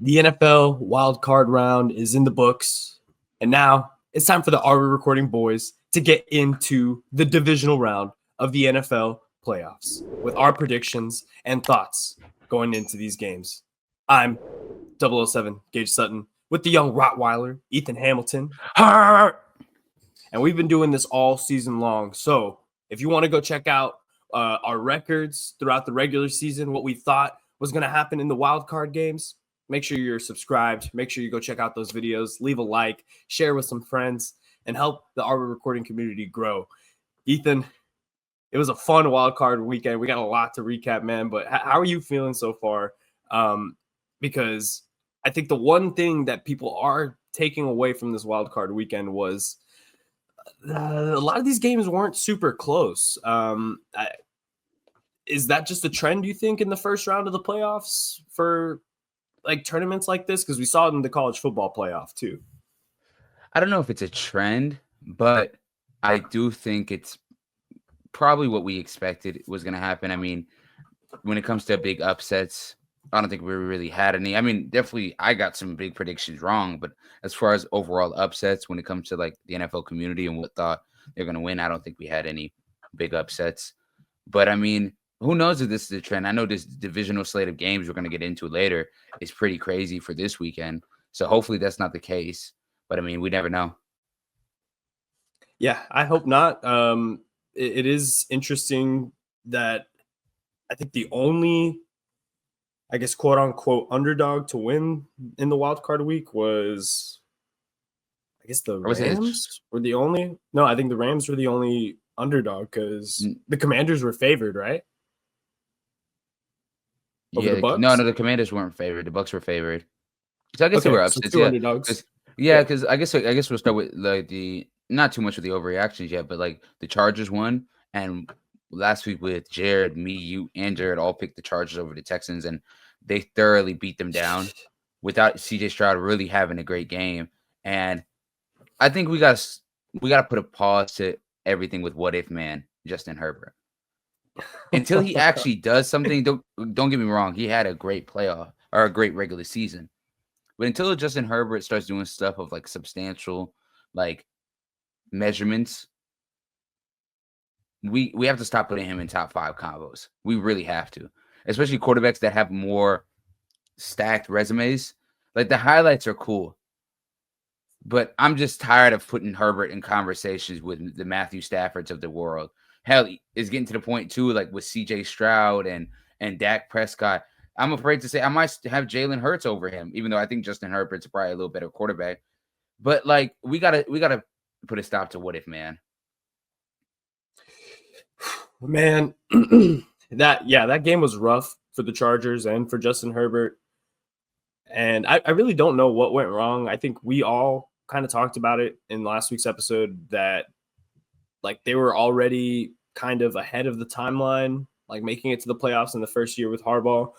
The NFL wild card round is in the books, and now it's time for the Are We Recording boys to get into the divisional round of the NFL playoffs with our predictions and thoughts going into these games. I'm 007 Gage Sutton with the young Rottweiler Ethan Hamilton, and we've been doing this all season long. So if you want to go check out our records throughout the regular season, what we thought was going to happen in the wild card games, make sure you're subscribed. Make sure you go check out those videos. Leave a like, share with some friends, and help the Are We Recording community grow. Ethan, it was a fun wild card weekend. We got a lot to recap, man. But how are you feeling so far? Because I think the one thing that people are taking away from this wild card weekend was a lot of these games weren't super close. Is that just a trend, you think, in the first round of the playoffs for like tournaments like this? Because we saw it in the college football playoff too. I don't know if it's a trend, but I do think it's probably what we expected was going to happen. I mean, when it comes to big upsets, I don't think we really had any. I mean, definitely I got some big predictions wrong, but as far as overall upsets, when it comes to like the NFL community and what thought they're going to win, I don't think we had any big upsets. But I mean, who knows if this is a trend? I know this divisional slate of games we're going to get into later is pretty crazy for this weekend. So hopefully that's not the case. But I mean, we never know. Yeah, I hope not. It is interesting that I think the only, I guess, quote unquote, underdog to win in the wild card week was, I guess, the Rams were the only. No, I think the Rams were the only underdog because the Commanders were favored, right? Over the Bucs? No, the Commanders weren't favored. The Bucs were favored. So I guess they were upsets. So underdogs. Because I guess we'll start with like the not too much with the overreactions yet, but like the Chargers won, and last week with Jared, me, you, and Jared all picked the Chargers over the Texans, and they thoroughly beat them down without CJ Stroud really having a great game. And I think we got to put a pause to everything with what if man Justin Herbert. Until he actually does something, don't get me wrong, he had a great playoff or a great regular season. But until Justin Herbert starts doing stuff of like substantial like measurements, we have to stop putting him in top 5 combos. We really have to. Especially quarterbacks that have more stacked resumes. Like the highlights are cool. But I'm just tired of putting Herbert in conversations with the Matthew Staffords of the world. Hell, it's getting to the point too, like with CJ Stroud and Dak Prescott. I'm afraid to say I might have Jalen Hurts over him, even though I think Justin Herbert's probably a little better quarterback. But like we gotta put a stop to what if, man. Man, that game was rough for the Chargers and for Justin Herbert. And I really don't know what went wrong. I think we all kind of talked about it in last week's episode that like they were already kind of ahead of the timeline, like making it to the playoffs in the first year with Harbaugh.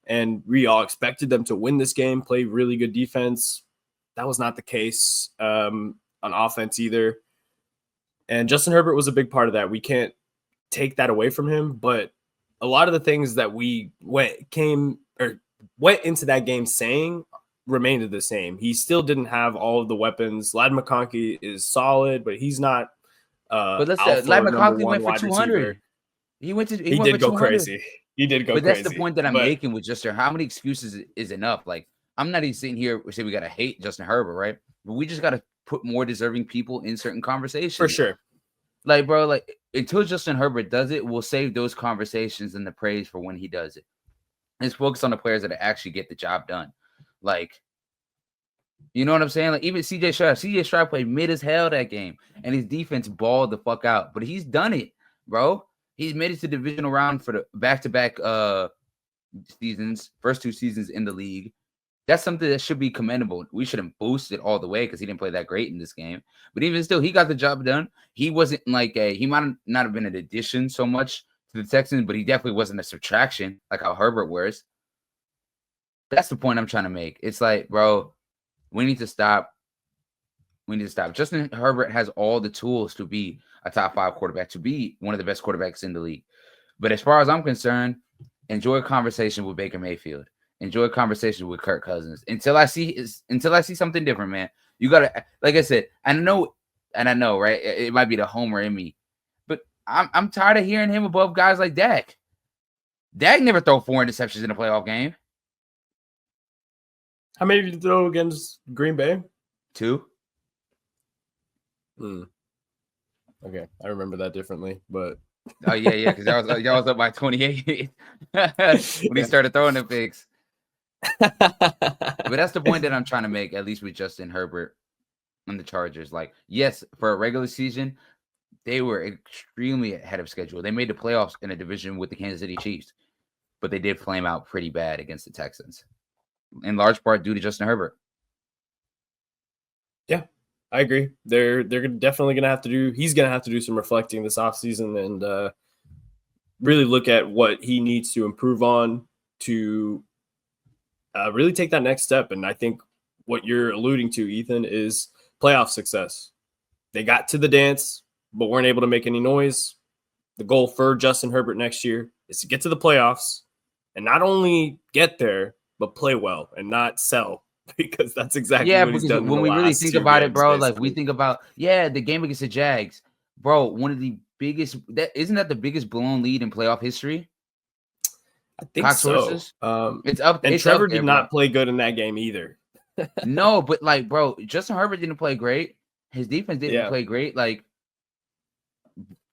And we all expected them to win this game, play really good defense. That was not the case on offense either. And Justin Herbert was a big part of that. We can't take that away from him. But a lot of the things that we went into that game saying remained the same. He still didn't have all of the weapons. Ladd McConkey is solid, but he's not. But let's say Ladd McConkey went for 200. Receiver. He did go crazy. He did go crazy. But that's the point that I'm making with Justin. How many excuses is enough? Like, I'm not even sitting here saying we got to hate Justin Herbert, right? But we just got to put more deserving people in certain conversations. For sure. Like, bro, like until Justin Herbert does it, we'll save those conversations and the praise for when he does it. Let's focus on the players that actually get the job done. Like, you know what I'm saying? Like, even CJ Stroud played mid as hell that game, and his defense balled the fuck out. But he's done it, bro. He's made it to the divisional round for the back-to-back seasons, first 2 seasons in the league. That's something that should be commendable. We shouldn't boost it all the way because he didn't play that great in this game. But even still, he got the job done. He wasn't like he might not have been an addition so much to the Texans, but he definitely wasn't a subtraction like how Herbert was. That's the point I'm trying to make. It's like, bro, we need to stop. Justin Herbert has all the tools to be a top 5 quarterback, to be one of the best quarterbacks in the league. But as far as I'm concerned, enjoy a conversation with Baker Mayfield. enjoy conversations with Kirk Cousins until I see something different, man. You gotta, like I said, I know, right? It might be the homer in me, but I'm tired of hearing him above guys like Dak. Dak never throw 4 interceptions in a playoff game. How many did you throw against Green Bay? 2. Okay, I remember that differently, but oh yeah, because y'all was up by 28 when he started throwing the picks. But that's the point that I'm trying to make, at least with Justin Herbert and the Chargers. Like, yes, for a regular season, they were extremely ahead of schedule. They made the playoffs in a division with the Kansas City Chiefs, but they did flame out pretty bad against the Texans, in large part due to Justin Herbert. Yeah, I agree. They're definitely going to have to do – he's going to have to do some reflecting this offseason and really look at what he needs to improve on to really take that next step. And I think what you're alluding to, Ethan, is playoff success. They got to the dance, but weren't able to make any noise. The goal for Justin Herbert next year is to get to the playoffs and not only get there, but play well and not sell, because that's exactly what he's done. When we really think about it, bro, like we think about, the game against the Jags, bro, one of the biggest, isn't that the biggest blown lead in playoff history? I think so. It's up. And it's Trevor up there, did not play good in that game either. No, but like, bro, Justin Herbert didn't play great. His defense didn't play great. Like,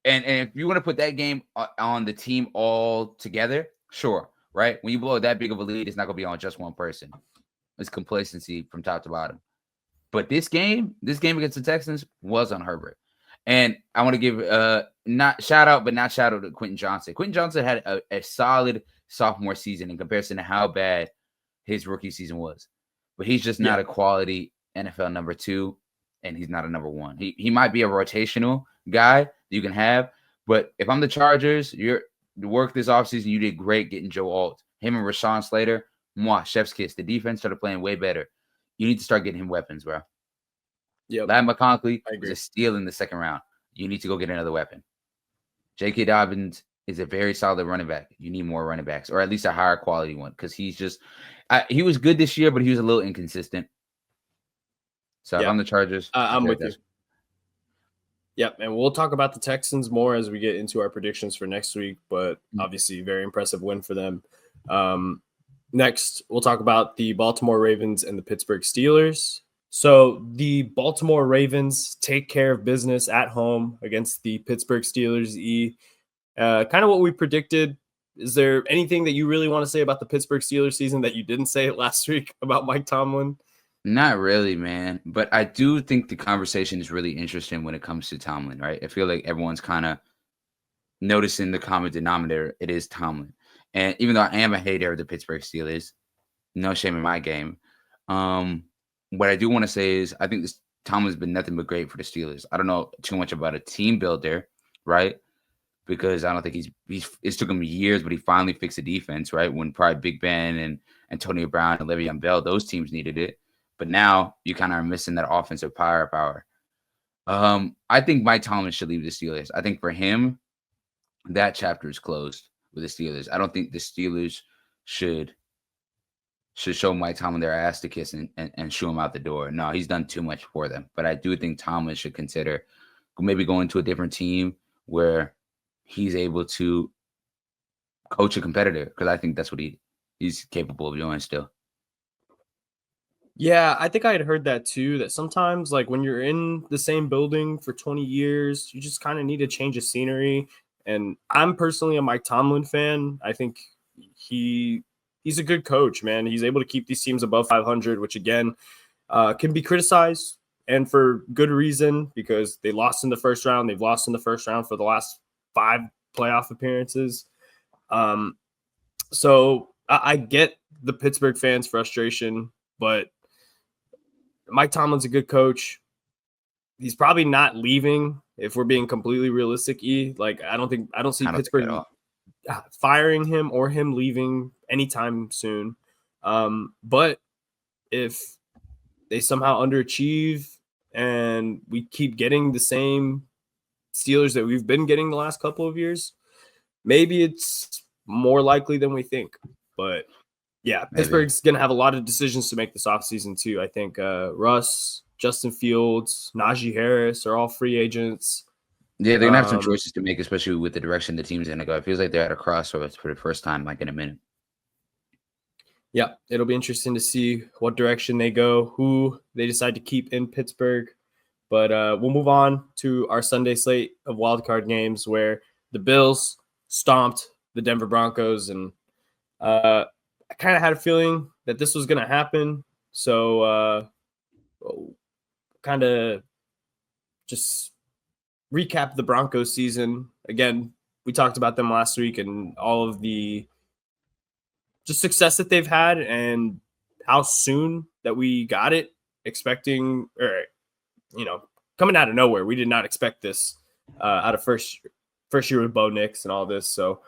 and if you want to put that game on the team all together, sure, right? When you blow that big of a lead, it's not gonna be on just one person. It's complacency from top to bottom. But this game against the Texans was on Herbert. And I want to give not shout out to Quentin Johnson. Quentin Johnson had a solid sophomore season in comparison to how bad his rookie season was. But he's just not a quality NFL number 2, and he's not a number 1. He might be a rotational guy you can have, but if I'm the Chargers, you work this offseason, you did great getting Joe Alt. Him and Rashawn Slater, chef's kiss. The defense started playing way better. You need to start getting him weapons, bro. Yeah, Ladd McConkey is a steal in the second round. You need to go get another weapon. J.K. Dobbins is a very solid running back. You need more running backs, or at least a higher quality one, because he's just he was good this year, but he was a little inconsistent. So if I'm the Chargers, I'm with you. Yep, and we'll talk about the Texans more as we get into our predictions for next week, but obviously very impressive win for them. Next, we'll talk about the Baltimore Ravens and the Pittsburgh Steelers. So the Baltimore Ravens take care of business at home against the Pittsburgh Steelers. Kind of what we predicted. Is there anything that you really want to say about the Pittsburgh Steelers season that you didn't say last week about Mike Tomlin? Not really, man. But I do think the conversation is really interesting when it comes to Tomlin, right? I feel like everyone's kind of noticing the common denominator. It is Tomlin. And even though I am a hater of the Pittsburgh Steelers, no shame in my game. What I do want to say is I think this Tomlin's been nothing but great for the Steelers. I don't know too much about a team builder, right? Because I don't think it took him years, but he finally fixed the defense, right? When probably Big Ben and Antonio Brown and Le'Veon Bell, those teams needed it. But now you kind of are missing that offensive firepower. I think Mike Tomlin should leave the Steelers. I think for him, that chapter is closed with the Steelers. I don't think the Steelers should show Mike Tomlin their ass to kiss and shoo him out the door. No, he's done too much for them. But I do think Tomlin should consider maybe going to a different team where he's able to coach a competitor, because I think that's what he's capable of doing still. Yeah, I think I had heard that too, that sometimes like when you're in the same building for 20 years, you just kind of need a change of scenery. And I'm personally a Mike Tomlin fan. I think he's a good coach, man. He's able to keep these teams above 500, which again can be criticized, and for good reason, because they lost in the first round. They've lost in the first round for the last 5 playoff appearances. So I get the Pittsburgh fans' frustration, but Mike Tomlin's a good coach. He's probably not leaving, if we're being completely realistic. Like I don't see Pittsburgh firing him or him leaving anytime soon. But if they somehow underachieve and we keep getting the same Steelers that we've been getting the last couple of years, maybe it's more likely than we think. But Yeah, maybe. Pittsburgh's going to have a lot of decisions to make this offseason, too. I think Russ, Justin Fields, Najee Harris are all free agents. Yeah, they're going to have some choices to make, especially with the direction the team's going to go. It feels like they're at a crossroads for the first time, like, in a minute. Yeah, it'll be interesting to see what direction they go, who they decide to keep in Pittsburgh. But we'll move on to our Sunday slate of wildcard games where the Bills stomped the Denver Broncos. And I kind of had a feeling that this was going to happen. So kind of just recap the Broncos season. Again, we talked about them last week and all of the just success that they've had and how soon that we got it, expecting, or, coming out of nowhere. We did not expect this out of first year with Bo Nix and all this. So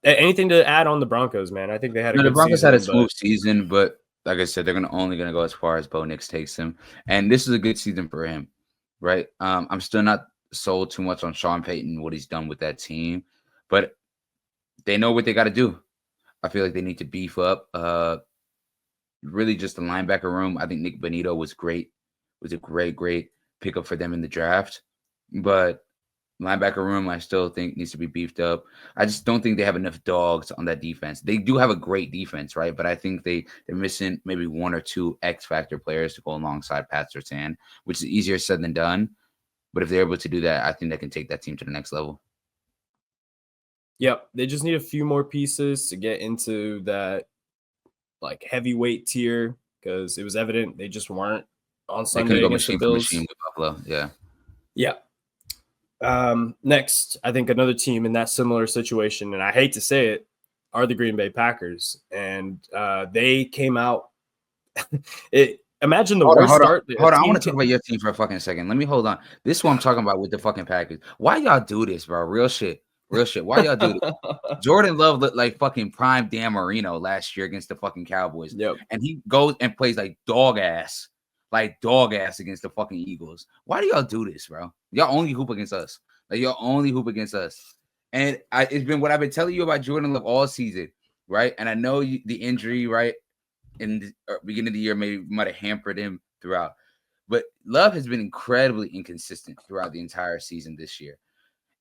anything to add on the Broncos, man? I think they had a good The Broncos season, had a smooth season, but like I said, they're only going to go as far as Bo Nix takes them. And this is a good season for him, right? I'm still not sold too much on Sean Payton, what he's done with that team, but they know what they got to do. I feel like they need to beef up really just the linebacker room. I think Nick Bonito was great. It was a great pickup for them in the draft. But linebacker room, I still think needs to be beefed up. I just don't think they have enough dogs on that defense. They do have a great defense, right? But I think they're missing maybe one or two X-factor players to go alongside Pat Surtain, which is easier said than done. But if they're able to do that, I think they can take that team to the next level. Yep, they just need a few more pieces to get into that like heavyweight tier because it was evident they just weren't on Sunday against the Bills. Machine with Buffalo. Yeah. Next, I think another team in that similar situation, and I hate to say it, are the Green Bay Packers, and they came out. Imagine the worst start. Hold on, I want to talk about your team for a fucking second. Let me hold on. This is what I'm talking about with the fucking Packers. Why y'all do this, bro? Real shit. Why y'all do this? Jordan Love looked like fucking prime Dan Marino last year against the fucking Cowboys. Yep. And he goes and plays like dog ass against the fucking Eagles. Why do y'all do this, bro? Y'all only hoop against us. And it's been what I've been telling you about Jordan Love all season, right? And I know the injury, right, in the beginning of the year might have hampered him throughout. But Love has been incredibly inconsistent throughout the entire season this year.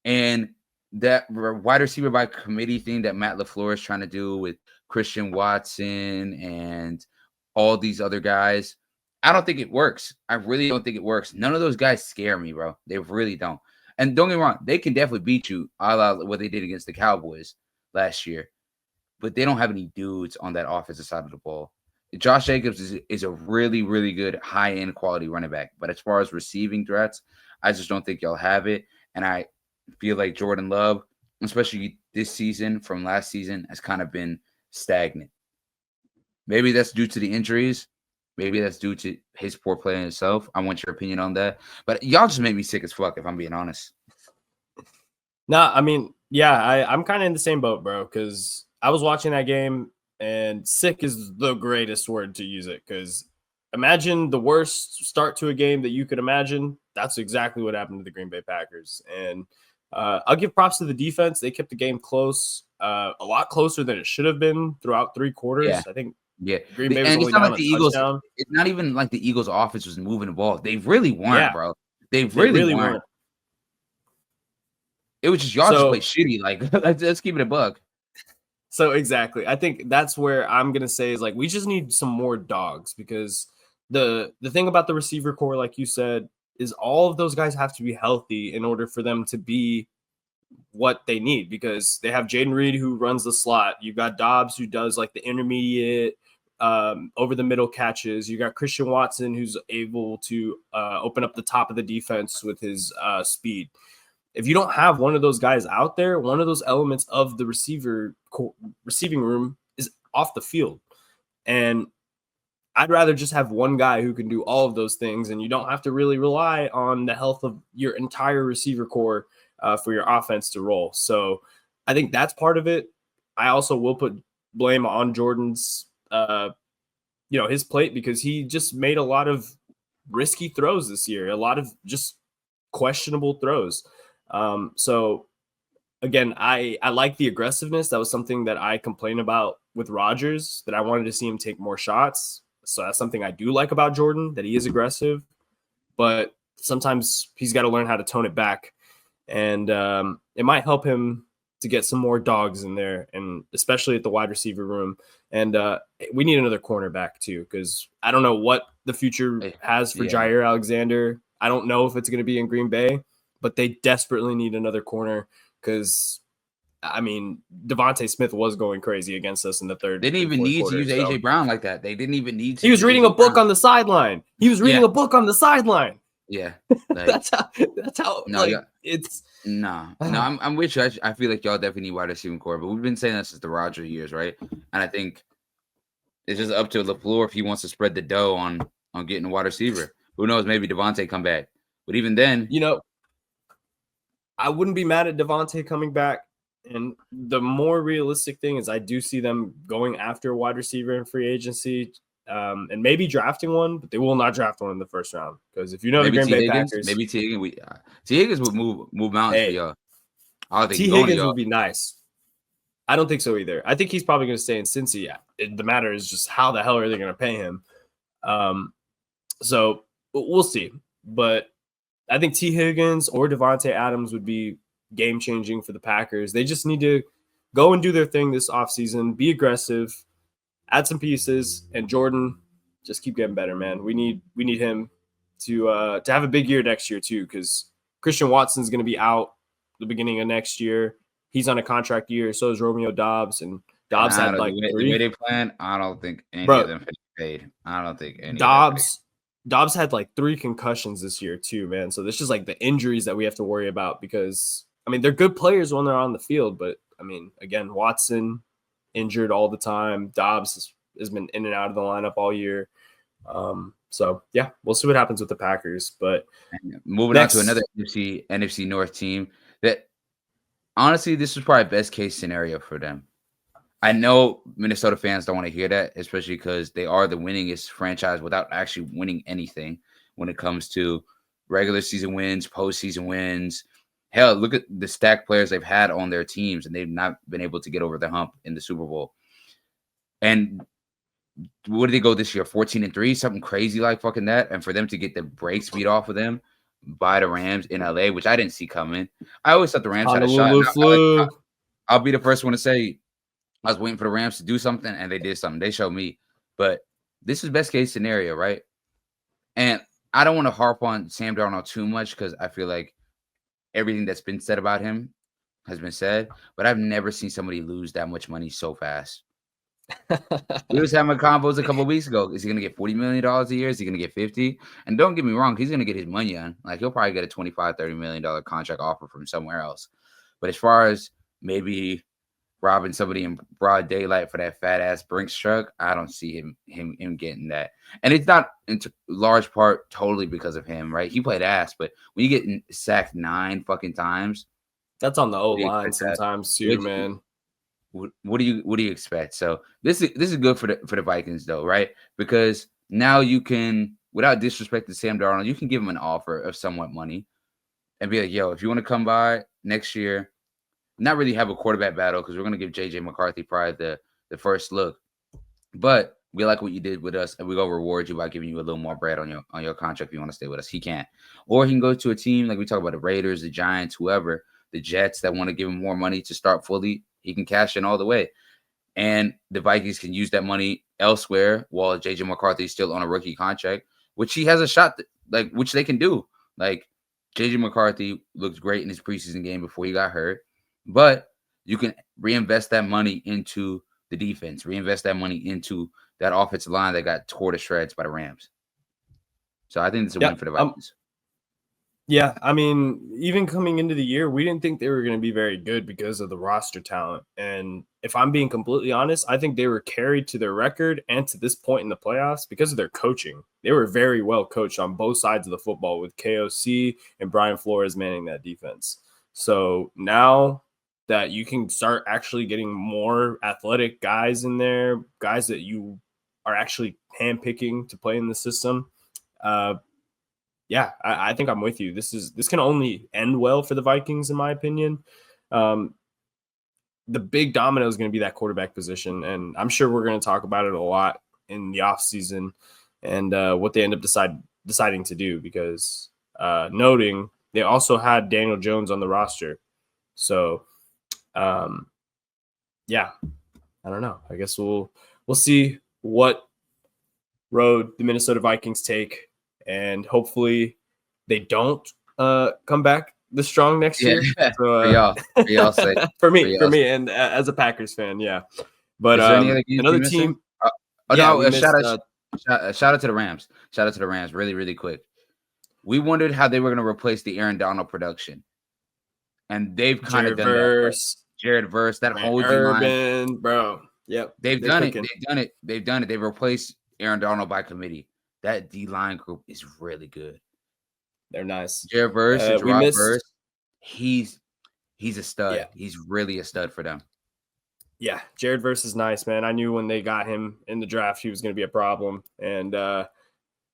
And that wide receiver by committee thing that Matt LaFleur is trying to do with Christian Watson and all these other guys, I don't think it works. I really don't think it works. None of those guys scare me, bro. They really don't. And don't get me wrong, they can definitely beat you, a la what they did against the Cowboys last year. But they don't have any dudes on that offensive side of the ball. Josh Jacobs is a really, really good high-end quality running back. But as far as receiving threats, I just don't think y'all have it. And I feel like Jordan Love, especially this season from last season, has kind of been stagnant. Maybe that's due to the injuries. Maybe that's due to his poor play in itself. I want your opinion on that. But y'all just made me sick as fuck, if I'm being honest. No, I mean, yeah, I'm kind of in the same boat, bro, because I was watching that game, and sick is the greatest word to use it, because imagine the worst start to a game that you could imagine. That's exactly what happened to the Green Bay Packers. And I'll give props to the defense. They kept the game close, a lot closer than it should have been throughout three quarters. Yeah. I think Green Bay was only down a touchdown. It's not even like the Eagles' offense was moving the ball. They really weren't, bro. They really weren't. It was just y'all just play shitty. Like, let's keep it a buck. So exactly. I think that's where I'm gonna say is like we just need some more dogs, because the thing about the receiver core, like you said, is all of those guys have to be healthy in order for them to be what they need, because they have Jaden Reed who runs the slot. You've got Dobbs who does like the intermediate over the middle catches. You got Christian Watson who's able to open up the top of the defense with his speed. If you don't have one of those guys out there, one of those elements of the receiving room is off the field. And I'd rather just have one guy who can do all of those things, and you don't have to really rely on the health of your entire receiver core for your offense to roll. So I think that's part of it. I also will put blame on Jordan's, his plate, because he just made a lot of risky throws this year, a lot of just questionable throws. So again, I like the aggressiveness. That was something that I complained about with Rodgers, that I wanted to see him take more shots. So that's something I do like about Jordan, that he is aggressive, but sometimes he's got to learn how to tone it back. And it might help him to get some more dogs in there, and especially at the wide receiver room. And we need another cornerback too, because I don't know what the future has for Jair Alexander. I don't know if it's going to be in Green Bay, but they desperately need another corner because, I mean, Devontae Smith was going crazy against us in the third. They didn't even need to use A.J. Brown like that. They didn't even need to. He was reading a book on the sideline. He was reading a book on the sideline. Yeah, like, that's how. No, like, it's no. I'm with you. I feel like y'all definitely need wide receiving core, but we've been saying that since the Rodgers years, right? And I think it's just up to LaFleur if he wants to spread the dough on getting a wide receiver. Who knows? Maybe Devontae come back, but even then, I wouldn't be mad at Devontae coming back. And the more realistic thing is, I do see them going after a wide receiver in free agency. And maybe drafting one, but they will not draft one in the first round, because if you know maybe the Green Bay Packers, maybe T. Higgins would move mountains for y'all. I don't think T. Higgins would be nice. I don't think so either. I think he's probably going to stay in Cincy. The matter is just how the hell are they going to pay him? So we'll see. But I think T. Higgins or Devontae Adams would be game changing for the Packers. They just need to go and do their thing this offseason, be aggressive, add some pieces, and Jordan, just keep getting better, man. We need him to have a big year next year too, because Christian Watson's going to be out the beginning of next year. He's on a contract year. So is Romeo Dobbs, and Dobbs had like the way they plan. I don't think any of them paid. I don't think any. Dobbs had like 3 concussions this year too, man. So this is like the injuries that we have to worry about, because I mean, they're good players when they're on the field, but I mean, again, Watson injured all the time. Dobbs has been in and out of the lineup all year. So yeah, we'll see what happens with the Packers. But moving on to another NFC North team that, honestly, this is probably best case scenario for them. I know Minnesota fans don't want to hear that, especially because they are the winningest franchise without actually winning anything when it comes to regular season wins, postseason wins. Hell, look at the stacked players they've had on their teams, and they've not been able to get over the hump in the Super Bowl. And what did they go this year? 14-3, something crazy like fucking that. And for them to get the brakes beat off of them by the Rams in LA, which I didn't see coming. I always thought the Rams had a shot. I'll be the first one to say I was waiting for the Rams to do something, and they did something. They showed me. But this is best case scenario, right? And I don't want to harp on Sam Darnold too much, because I feel like everything that's been said about him has been said, but I've never seen somebody lose that much money so fast. We was having combos a couple of weeks ago. Is he going to get $40 million a year? Is he going to get 50? And don't get me wrong, he's going to get his money on. Like, he'll probably get a $25-30 million contract offer from somewhere else. But as far as maybe robbing somebody in broad daylight for that fat ass Brinks truck, I don't see him getting that. And it's not in large part totally because of him, right? He played ass, but when you get sacked 9 fucking times, that's on the O-line sometimes too, man. What do you expect? So this is good for the Vikings though, right? Because now you can, without disrespect to Sam Darnold, you can give him an offer of somewhat money and be like, yo, if you want to come by next year, not really have a quarterback battle, because we're going to give J.J. McCarthy probably the first look. But we like what you did with us, and we're going to reward you by giving you a little more bread on your contract if you want to stay with us. He can't. Or he can go to a team like we talk about, the Raiders, the Giants, whoever, the Jets that want to give him more money to start fully. He can cash in all the way. And the Vikings can use that money elsewhere while J.J. McCarthy is still on a rookie contract, which he has a shot, which they can do. Like, J.J. McCarthy looked great in his preseason game before he got hurt. But you can reinvest that money into the defense, reinvest that money into that offensive line that got tore to shreds by the Rams. So I think it's a win for the Vikings. Yeah, I mean, even coming into the year, we didn't think they were going to be very good because of the roster talent. And if I'm being completely honest, I think they were carried to their record and to this point in the playoffs because of their coaching. They were very well coached on both sides of the football, with KOC and Brian Flores manning that defense. So now that you can start actually getting more athletic guys in there, guys that you are actually handpicking to play in the system, I think I'm with you. This can only end well for the Vikings, in my opinion. The big domino is going to be that quarterback position. And I'm sure we're going to talk about it a lot in the offseason and what they end up deciding to do, because noting they also had Daniel Jones on the roster. So, yeah, I don't know. I guess we'll see what road the Minnesota Vikings take, and hopefully they don't come back this strong next year. So, for y'all sake. for me, and as a Packers fan, yeah. But is there any other another team. Shout out to the Rams. Shout out to the Rams. Really, really quick. We wondered how they were going to replace the Aaron Donald production, and they've kind of done that. Jared Verse, that whole Urban, bro. Yep, they've done it. They've replaced Aaron Donald by committee. That D-line group is really good. They're nice. Jared Verse, Gerard Verse, he's a stud. Yeah. He's really a stud for them. Yeah, Jared Verse is nice, man. I knew when they got him in the draft he was going to be a problem, and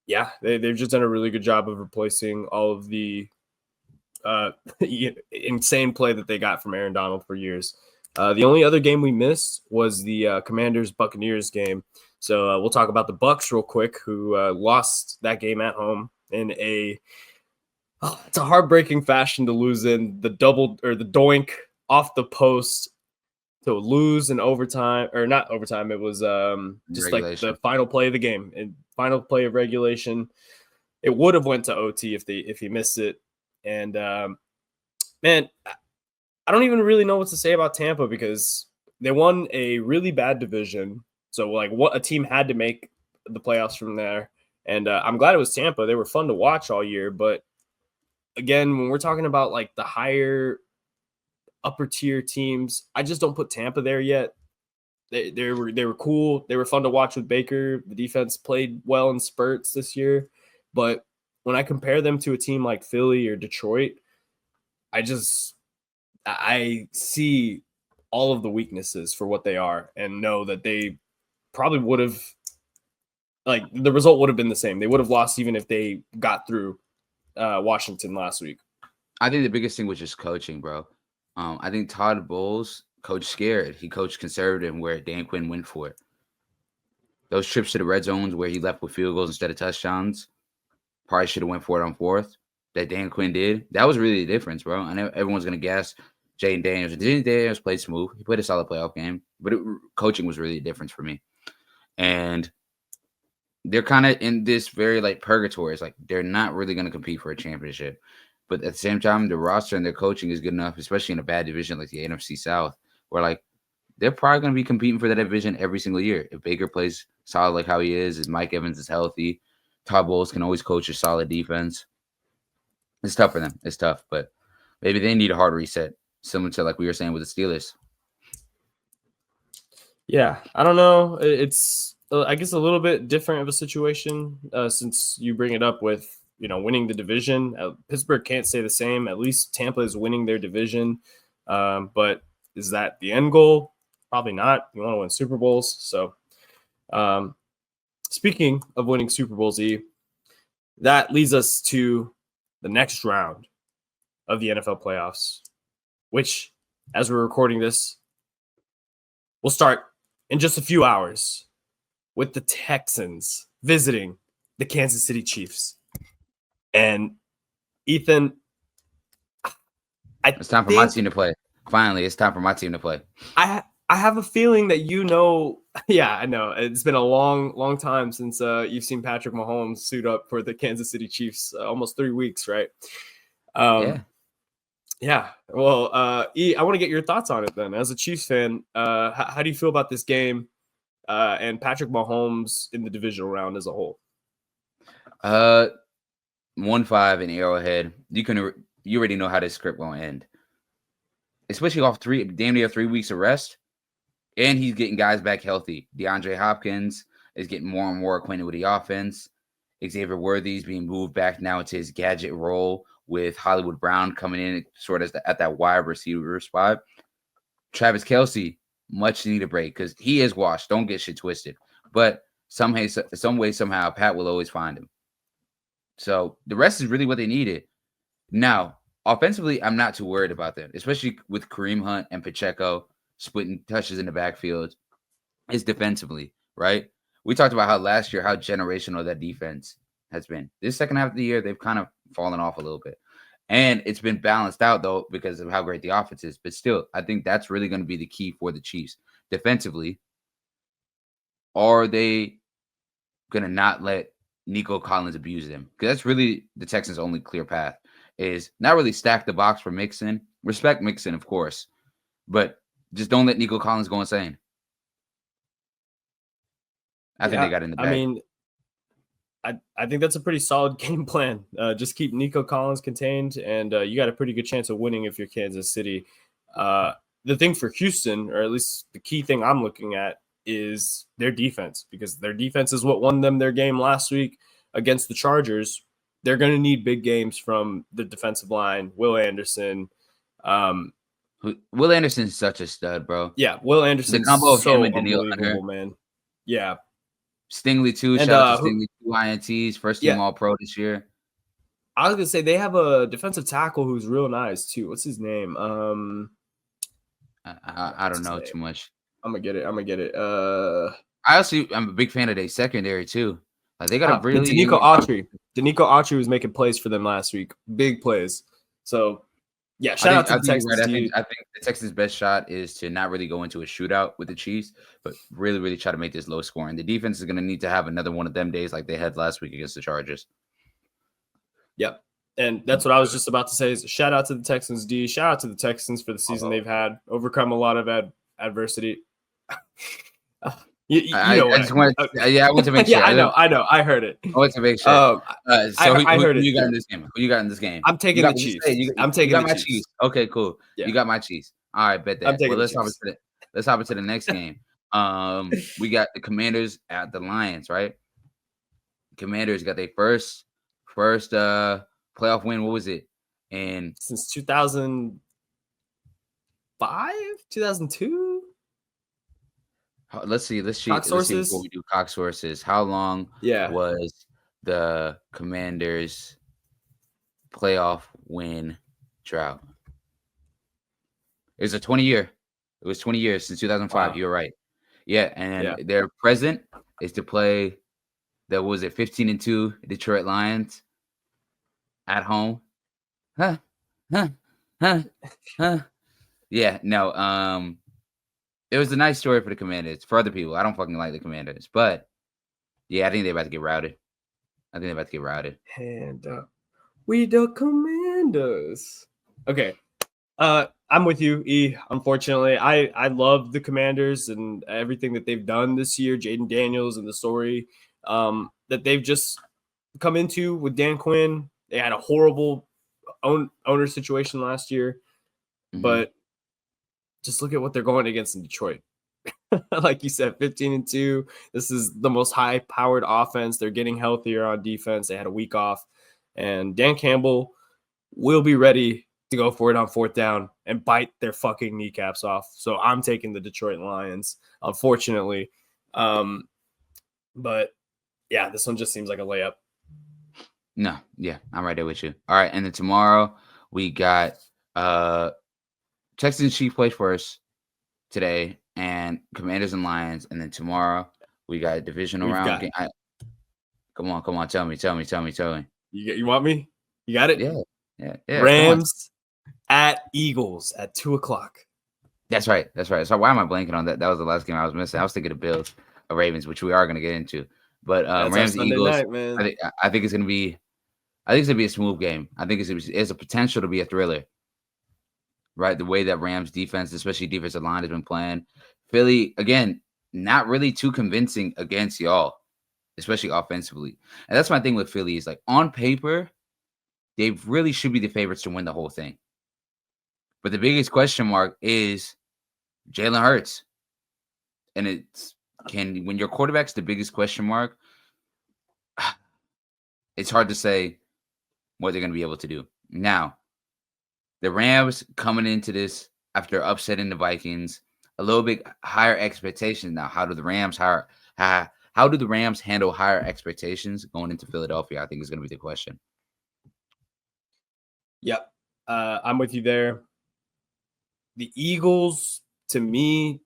yeah, they've just done a really good job of replacing all of the insane play that they got from Aaron Donald for years. The only other game we missed was the Commanders-Buccaneers game. So we'll talk about the Bucs real quick, who lost that game at home in it's a heartbreaking fashion to lose in the doink off the post to lose in overtime, or not overtime. It was just regulation. Like the final play of the game and final play of regulation. It would have went to OT if he missed it. And man, I don't even really know what to say about Tampa, because they won a really bad division. So like, what a team had to make the playoffs from there. And I'm glad it was Tampa. They were fun to watch all year. But again, when we're talking about like the higher upper tier teams, I just don't put Tampa there yet. They were cool. They were fun to watch with Baker. The defense played well in spurts this year. But when I compare them to a team like Philly or Detroit, I see all of the weaknesses for what they are, and know that they probably would have, like, the result would have been the same. They would have lost even if they got through Washington last week. I think the biggest thing was just coaching, bro. I think Todd Bowles coached scared. He coached conservative, where Dan Quinn went for it. Those trips to the red zones where he left with field goals instead of touchdowns, probably should have went for it on fourth. That Dan Quinn did. That was really the difference, bro. I know everyone's going to guess Jaden Daniels. Jaden Daniels played smooth. He played a solid playoff game, but coaching was really the difference for me. And they're kind of in this very like purgatory. It's like they're not really going to compete for a championship. But at the same time, the roster and their coaching is good enough, especially in a bad division like the NFC South, where like they're probably going to be competing for that division every single year. If Baker plays solid like how he is, if Mike Evans is healthy, Todd Bowles can always coach a solid defense. It's tough for them. It's tough, but maybe they need a hard reset, similar to like we were saying with the Steelers. Yeah, I don't know. It's, I guess, a little bit different of a situation since you bring it up with, winning the division. Pittsburgh can't say the same. At least Tampa is winning their division. But is that the end goal? Probably not. You want to win Super Bowls. So speaking of winning Super Bowls, that leads us to the next round of the NFL playoffs, which, as we're recording this, will start in just a few hours with the Texans visiting the Kansas City Chiefs. And Ethan, it's time for my team to play. Finally, it's time for my team to play. I have a feeling that yeah, I know. It's been a long time since you've seen Patrick Mahomes suit up for the Kansas City Chiefs. Almost 3 weeks, right? Yeah. Well, I want to get your thoughts on it then. As a Chiefs fan, how do you feel about this game and Patrick Mahomes in the divisional round as a whole? 1-5 in Arrowhead. You already know how this script will end. Especially off damn near 3 weeks of rest. And he's getting guys back healthy. DeAndre Hopkins is getting more and more acquainted with the offense. Xavier Worthy's being moved back now into his gadget role, with Hollywood Brown coming in sort of at that wide receiver spot. Travis Kelce, much needed break, because he is washed. Don't get shit twisted. But some way, somehow, Pat will always find him. So the rest is really what they needed. Now, offensively, I'm not too worried about that, especially with Kareem Hunt and Pacheco splitting touches in the backfield. It's defensively, right? We talked about how last year, how generational that defense has been. This second half of the year, they've kind of fallen off a little bit. And it's been balanced out, though, because of how great the offense is. But still, I think that's really going to be the key for the Chiefs. Defensively, are they going to not let Nico Collins abuse them? Because that's really the Texans' only clear path, is not really stack the box for Mixon. Respect Mixon, of course, but just don't let Nico Collins go insane. I think they got in the bag. I mean, I think that's a pretty solid game plan. Just keep Nico Collins contained, and you got a pretty good chance of winning if you're Kansas City. The thing for Houston, or at least the key thing I'm looking at, is their defense, because their defense is what won them their game last week against the Chargers. They're going to need big games from the defensive line. Will Anderson. Will Anderson's such a stud, bro. Yeah, Will Anderson. The combo of so him and Daniil Hunter, man. Yeah. Stingley too. And, shout out to Stingley, 2 INTs, first team All Pro this year. I was gonna say they have a defensive tackle who's real nice too. What's his name? I don't know too much. I'm gonna get it. I'm a big fan of their secondary too. Like they got a really Danico Autry. Danico Autry was making plays for them last week, big plays. So yeah, shout out to the Texans. Right. I think the Texans' best shot is to not really go into a shootout with the Chiefs, but really, really try to make this low scoring. The defense is going to need to have another one of them days like they had last week against the Chargers. Yep. And that's what I was just about to say, is shout out to the Texans D. Shout out to the Texans for the season they've had, overcome a lot of adversity. I want to make sure. Yeah, I know. I heard it. I want to make sure. I heard it. Who you got in this game? Who you got in this game? I'm taking the Chiefs. I'm taking the Chiefs. Chiefs. Okay, cool. Yeah. You got my Chiefs. All right, bet that. Well, let's hop into the next game. We got the Commanders at the Lions, right? Commanders got their first playoff win. What was it? And since 2005, 2002. Let's see before we do Cox sources. How long was the Commanders' playoff win drought? It was 20 year. It was 20 years since 2005. Wow. You're right. Yeah, and their present is to play the 15-2 Detroit Lions at home. Yeah, no. It was a nice story for the Commanders. For other people, I don't fucking like the Commanders, but yeah, I think they're about to get routed. And we the Commanders. Okay, I'm with you, E. Unfortunately, I love the Commanders and everything that they've done this year. Jaden Daniels and the story that they've just come into with Dan Quinn. They had a horrible owner situation last year, but just look at what they're going against in Detroit. Like you said, 15-2. This is the most high-powered offense. They're getting healthier on defense. They had a week off. And Dan Campbell will be ready to go for it on fourth down and bite their fucking kneecaps off. So I'm taking the Detroit Lions, unfortunately. But, yeah, this one just seems like a layup. No, yeah, I'm right there with you. All right, and then tomorrow we got Texans Chiefs play first today, and Commanders and Lions, and then tomorrow we got a divisional round game. Come on, tell me. You want me? You got it? Yeah. Rams at Eagles at 2:00. That's right. So why am I blanking on that? That was the last game I was missing. I was thinking of Bills, Ravens, which we are going to get into. But Rams Eagles, night, man. I think it's going to be. I think it's going to be a smooth game. I think it's a potential to be a thriller. Right, the way that Rams defense, especially defensive line, has been playing. Philly, again, not really too convincing against y'all, especially offensively. And that's my thing with Philly is, like, on paper, they really should be the favorites to win the whole thing. But the biggest question mark is Jalen Hurts. And when your quarterback's the biggest question mark, it's hard to say what they're going to be able to do. Now, the Rams coming into this after upsetting the Vikings, a little bit higher expectations. Now, how do the Rams handle higher expectations going into Philadelphia? I think is going to be the question. Yep. I'm with you there. The Eagles, to me,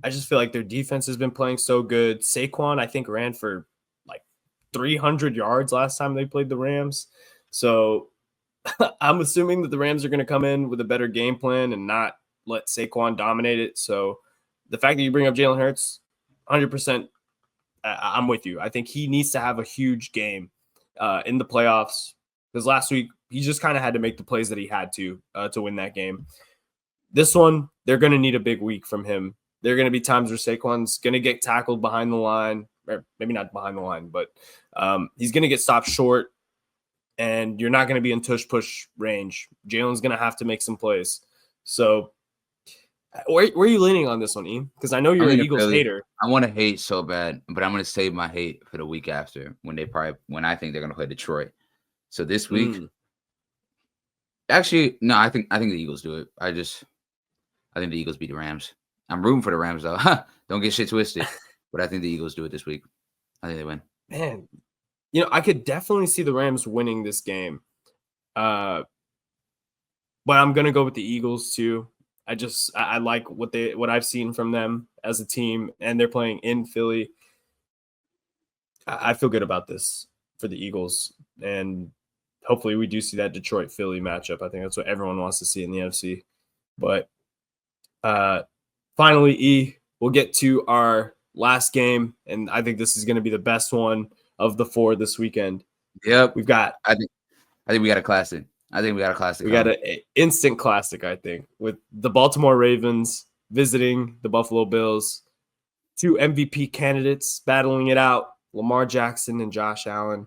I just feel like their defense has been playing so good. Saquon, I think, ran for like 300 yards last time they played the Rams. So I'm assuming that the Rams are going to come in with a better game plan and not let Saquon dominate it. So the fact that you bring up Jalen Hurts, 100%, I'm with you. I think he needs to have a huge game in the playoffs because last week he just kind of had to make the plays that he had to win that game. This one, they're going to need a big week from him. There are going to be times where Saquon's going to get tackled behind the line, or maybe not behind the line, but he's going to get stopped short, and you're not going to be in tush-push range. Jalen's going to have to make some plays. So where are you leaning on this one, Ian? Because I know you're an Eagles hater. I want to hate so bad, but I'm going to save my hate for the week after when I think they're going to play Detroit. So this week, actually, no, I think the Eagles do it. I think the Eagles beat the Rams. I'm rooting for the Rams, though. Don't get shit twisted. But I think the Eagles do it this week. I think they win. Man, I could definitely see the Rams winning this game. But I'm going to go with the Eagles, too. I like what I've seen from them as a team, and they're playing in Philly. I feel good about this for the Eagles, and hopefully we do see that Detroit-Philly matchup. I think that's what everyone wants to see in the NFC. But finally, we'll get to our last game, and I think this is going to be the best one of the 4 this weekend. Yep. I think we got a classic. We got an instant classic, I think, with the Baltimore Ravens visiting the Buffalo Bills. 2 MVP candidates battling it out, Lamar Jackson and Josh Allen.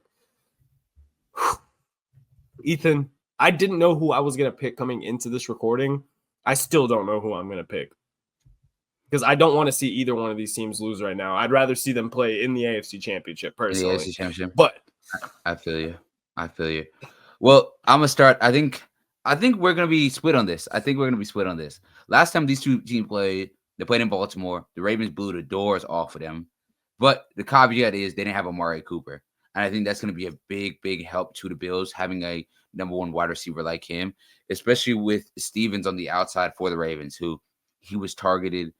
Ethan, I didn't know who I was going to pick coming into this recording. I still don't know who I'm going to pick because I don't want to see either one of these teams lose right now. I'd rather see them play in the AFC Championship personally. The AFC Championship. But I feel you. Well, I'm gonna start. I think we're gonna be split on this. Last time these two teams played, they played in Baltimore. The Ravens blew the doors off of them. But the caveat is they didn't have Amari Cooper. And I think that's gonna be a big, big help to the Bills having a number 1 wide receiver like him, especially with Stevens on the outside for the Ravens, who he was targeted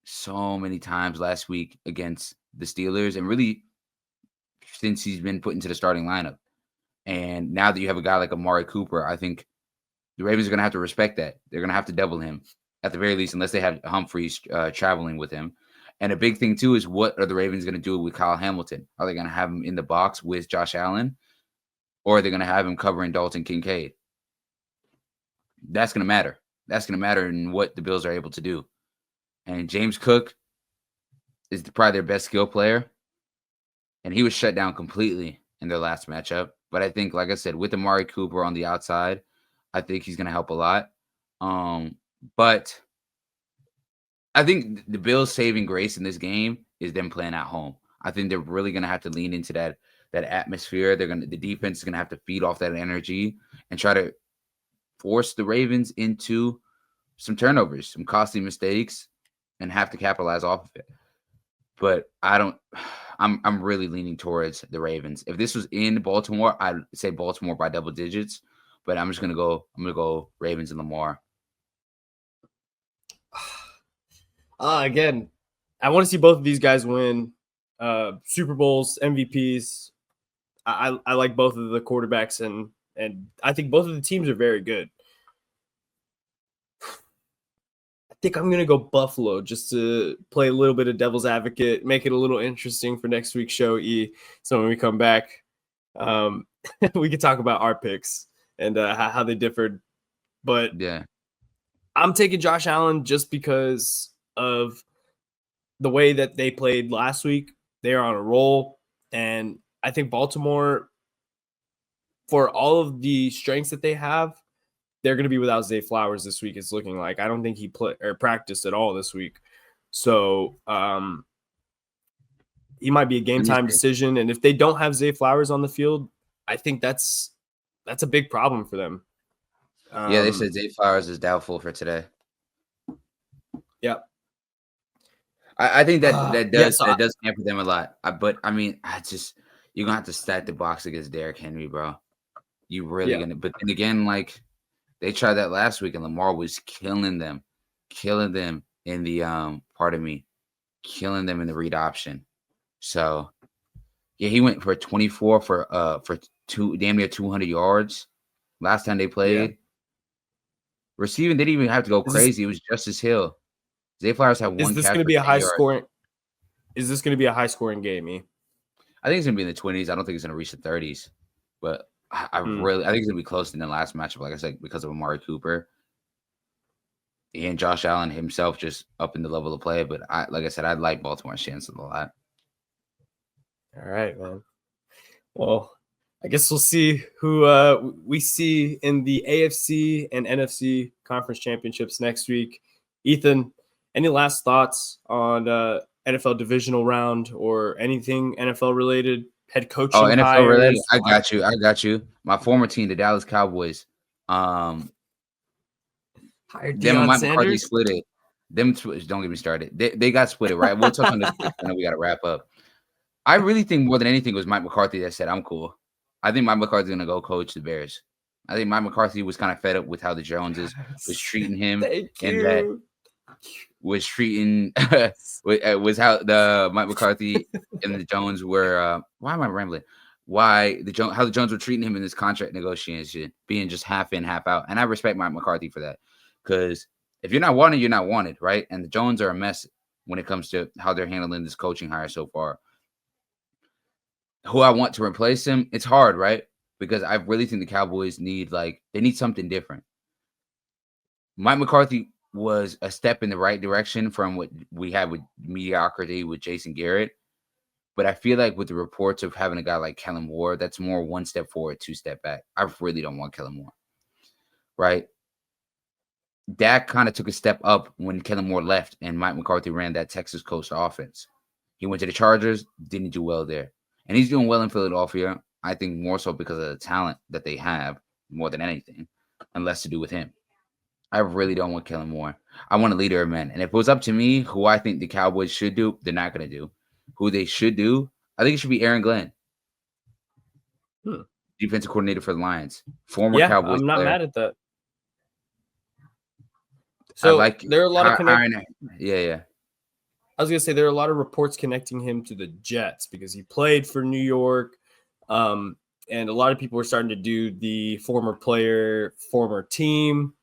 so many times last week against the Steelers, and really since he's been put into the starting lineup. And now that you have a guy like Amari Cooper, I think the Ravens are going to have to respect that. They're going to have to double him at the very least, unless they have Humphreys traveling with him. And a big thing, too, is what are the Ravens going to do with Kyle Hamilton? Are they going to have him in the box with Josh Allen? Or are they going to have him covering Dalton Kincaid? That's going to matter. That's going to matter in what the Bills are able to do. And James Cook is probably their best skill player. And he was shut down completely in their last matchup. But I think, like I said, with Amari Cooper on the outside, I think he's going to help a lot. But I think the Bills' saving grace in this game is them playing at home. I think they're really going to have to lean into that atmosphere. The defense is going to have to feed off that energy and try to force the Ravens into some turnovers, some costly mistakes, and have to capitalize off of it. But I'm really leaning towards the Ravens. If this was in Baltimore, I'd say Baltimore by double digits, but I'm going to go Ravens and Lamar. Again, I want to see both of these guys win Super Bowls, MVPs. I like both of the quarterbacks, and I think both of the teams are very good. I think I'm going to go Buffalo just to play a little bit of devil's advocate, make it a little interesting for next week's show, E. So when we come back, we can talk about our picks and how they differed. But yeah, I'm taking Josh Allen just because of the way that they played last week. They are on a roll. And I think Baltimore, for all of the strengths that they have, they're going to be without Zay Flowers this week. It's looking like. I don't think he practiced at all this week. So he might be a game time decision. And if they don't have Zay Flowers on the field, I think that's a big problem for them. Yeah, they said Zay Flowers is doubtful for today. Yep. I think that does hamper them a lot. But I mean, you're gonna have to stack the box against Derrick Henry, bro. You really gonna. But then again, like They tried that last week, and Lamar was killing them in the killing them in the read option. So yeah, he went for 24 for damn near 200 yards last time they played. Yeah. Receiving didn't even have to go Is this crazy. It was Justice Hill. Zay Flowers had is one this catch going to for be a 10 high yards. scoring? Is this going to be a high scoring game? I think it's gonna be in the 20s. I don't think it's gonna reach the 30s, but I think it's gonna be closer than the last matchup. Like I said, because of Amari Cooper and Josh Allen himself just upping the level of play. But like I said, I like Baltimore's chances a lot. All right, man. Well, I guess we'll see who we see in the AFC and NFC conference championships next week. Ethan, any last thoughts on NFL divisional round or anything NFL related? Head coaching NFL related. hires. I got you. My former team, the Dallas Cowboys. Hired Them and Deion Mike McCarthy Sanders. split it. Don't get me started. They got split it, right? We'll touch on this. I know we got to wrap up. I really think more than anything it was Mike McCarthy that said, I'm cool. I think Mike McCarthy's going to go coach the Bears. I think Mike McCarthy was kind of fed up with how the Joneses was treating him. And that was treating was how the Mike McCarthy and the Jones were why am I rambling? How the Jones were treating him in this contract negotiation, being just half in, half out. And I respect Mike McCarthy for that. Because if you're not wanted, you're not wanted, right? And the Jones are a mess when it comes to how they're handling this coaching hire so far. Who I want to replace him, it's hard, right? Because I really think the Cowboys need something different. Mike McCarthy was a step in the right direction from what we had with mediocrity with Jason Garrett. But I feel like with the reports of having a guy like Kellen Moore, that's more one step forward, two step back. I really don't want Kellen Moore, right? Dak kind of took a step up when Kellen Moore left and Mike McCarthy ran that Texas Coast offense. He went to the Chargers, didn't do well there. And he's doing well in Philadelphia, I think more so because of the talent that they have more than anything, and less to do with him. I really don't want Kellen Moore. I want a leader of men. And if it was up to me, who I think the Cowboys should do, they're not going to do. Who they should do, I think it should be Aaron Glenn, defensive coordinator for the Lions, former Cowboys I'm not player. mad at that. So there are a lot of yeah. I was gonna say there are a lot of reports connecting him to the Jets because he played for New York, and a lot of people are starting to do the former player, former team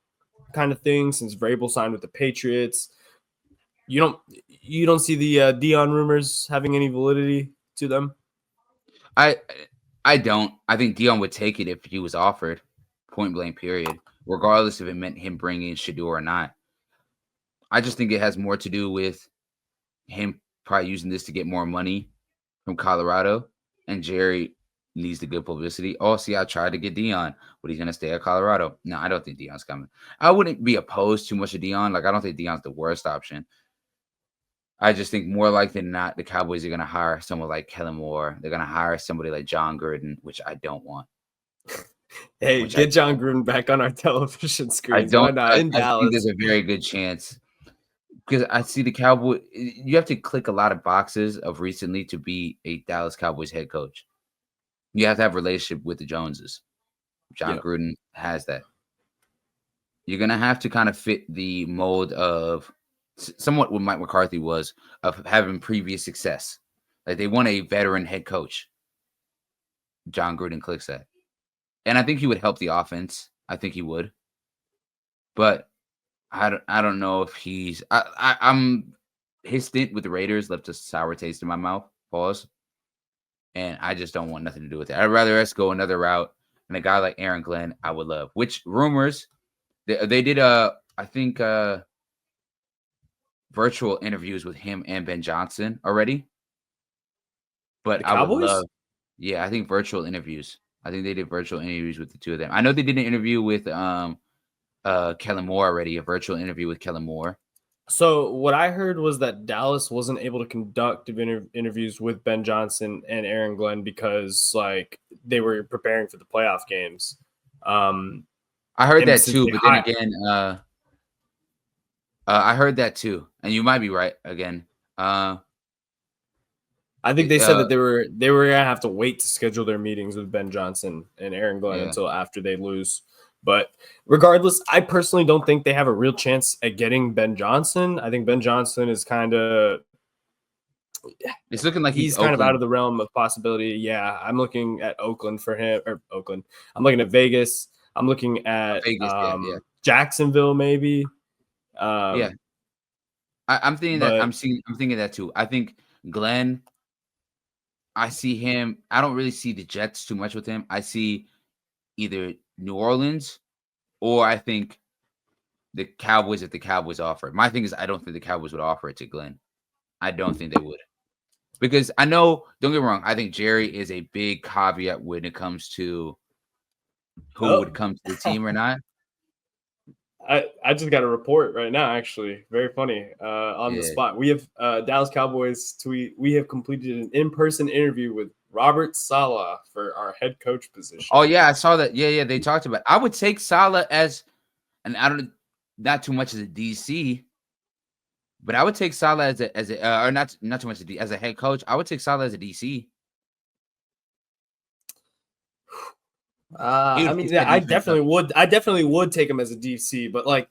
kind of thing since Vrabel signed with the Patriots. You don't see the Deion rumors having any validity to them? I don't. I think Deion would take it if he was offered, point blank, period, regardless if it meant him bringing Shador or not. I just think it has more to do with him probably using this to get more money from Colorado, and Jerry needs the good publicity. Oh, see, I tried to get Deion, but he's going to stay at Colorado. No, I don't think Deion's coming. I wouldn't be opposed too much to Deion. Like, I don't think Deion's the worst option. I just think more likely than not, the Cowboys are going to hire someone like Kellen Moore. They're going to hire somebody like John Gruden, which I don't want. Hey, get John Gruden back on our television screens. Why not? In Dallas. I think there's a very good chance. Because I see the Cowboys, you have to click a lot of boxes of recently to be a Dallas Cowboys head coach. You have to have a relationship with the Joneses. John Gruden has that. You're going to have to kind of fit the mold of somewhat what Mike McCarthy was of having previous success. Like they want a veteran head coach. John Gruden clicks that. And I think he would help the offense. I think he would. But I don't know if he's I'm his stint with the Raiders left a sour taste in my mouth. Pause. And I just don't want nothing to do with it. I'd rather us go another route. And a guy like Aaron Glenn, I would love. Which rumors they did I think virtual interviews with him and Ben Johnson already. But I would love, I think virtual interviews. I think they did virtual interviews with the two of them. I know they did an interview with Kellen Moore already, a virtual interview with Kellen Moore. So what I heard was that Dallas wasn't able to conduct interviews with Ben Johnson and Aaron Glenn because like they were preparing for the playoff games. I heard that too, but then again, I heard that too, and you might be right again. I think they said that they were gonna have to wait to schedule their meetings with Ben Johnson and Aaron Glenn until after they lose. But regardless, I personally don't think they have a real chance at getting Ben Johnson. I think Ben Johnson is kind of It's looking like he's kind of out of the realm of possibility. Yeah, I'm looking at Oakland for him, or Oakland. I'm looking at Vegas. I'm looking at Vegas, yeah. Jacksonville, maybe. Yeah. I'm thinking but- that I'm thinking that too. I think Glenn, I see him. I don't really see the Jets too much with him. I see either New Orleans or I think the Cowboys if the Cowboys offer it. My thing is I don't think the Cowboys would offer it to Glenn. I don't think they would. Because I know, don't get me wrong, I think Jerry is a big caveat when it comes to who would come to the team or not. I just got a report right now, actually. Very funny. On the spot. We have Dallas Cowboys tweet. We have completed an in-person interview with Robert Saleh for our head coach position. Oh, yeah, I saw that. Yeah, they talked about it. I would take Saleh as, and I don't, not too much as a DC, but I would take Saleh as a or not too much as a head coach. I would take Saleh as a DC. I mean, I definitely would take him as a DC, but like,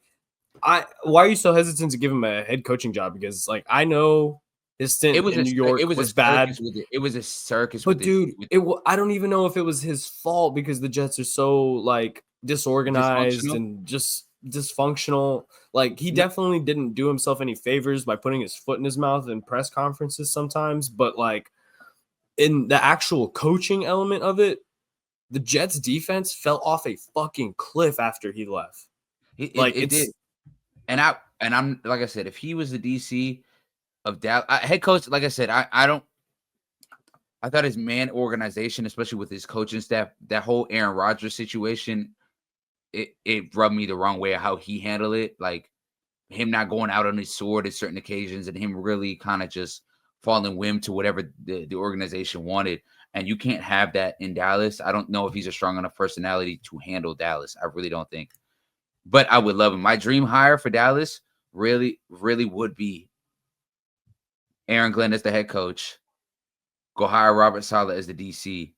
why are you so hesitant to give him a head coaching job? Because like, I know his stint in New York was bad. It was a circus. But I don't even know if it was his fault because the Jets are so like disorganized and just dysfunctional. Like he definitely didn't do himself any favors by putting his foot in his mouth in press conferences sometimes. But like in the actual coaching element of it, the Jets defense fell off a fucking cliff after he left. It did. And I'm like I said, if he was the DC of Dallas head coach, like I said, I thought his man organization, especially with his coaching staff, that whole Aaron Rodgers situation, it rubbed me the wrong way of how he handled it. Like him not going out on his sword at certain occasions and him really kind of just falling whim to whatever the organization wanted. And you can't have that in Dallas. I don't know if he's a strong enough personality to handle Dallas. I really don't think. But I would love him. My dream hire for Dallas really, really would be Aaron Glenn as the head coach. Go hire Robert Saleh as the DC.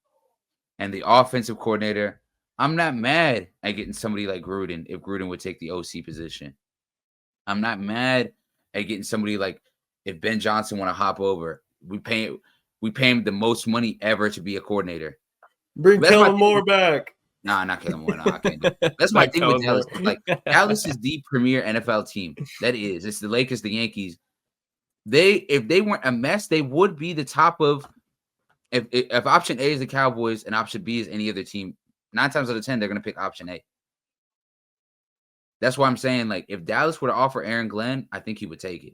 And the offensive coordinator, I'm not mad at getting somebody like Gruden if Gruden would take the OC position. I'm not mad at getting somebody like if Ben Johnson want to hop over. We pay him the most money ever to be a coordinator. Bring Kellen Moore back. Nah, not Kellen Moore. No, I can't do it. That's my thing with Dallas. Like Dallas is the premier NFL team. That is. It's the Lakers, the Yankees. If they weren't a mess, they would be the top of. If option A is the Cowboys and option B is any other team, 9 times out of 10 they're going to pick option A. That's why I'm saying, like, if Dallas were to offer Aaron Glenn, I think he would take it.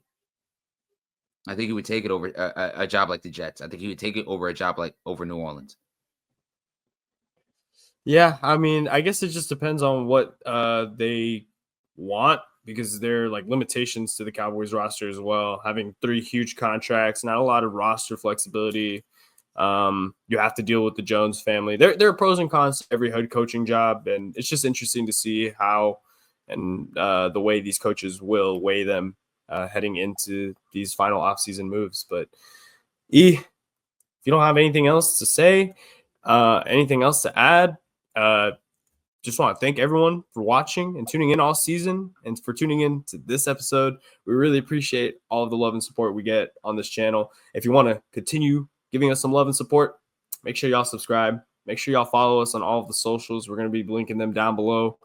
I think he would take it over a job like the Jets. I think he would take it over a job like over New Orleans. Yeah, I mean, I guess it just depends on what they want because there are like limitations to the Cowboys roster as well. Having 3 huge contracts, not a lot of roster flexibility. You have to deal with the Jones family. There are pros and cons to every head coaching job, and it's just interesting to see how and the way these coaches will weigh them heading into these final offseason moves. But if you don't have anything else to say, anything else to add, just want to thank everyone for watching and tuning in all season and for tuning in to this episode. We really appreciate all of the love and support we get on this channel. If you want to continue giving us some love and support, make sure y'all subscribe. Make sure y'all follow us on all of the socials. We're going to be linking them down below.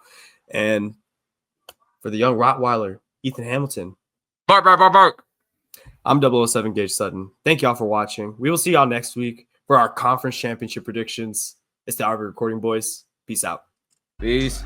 And for the young Rottweiler, Ethan Hamilton. Bark, bark, bark, bark. I'm 007 Gage Sutton. Thank y'all for watching. We will see y'all next week for our conference championship predictions. It's the AWR Recording Boys. Peace out. Peace.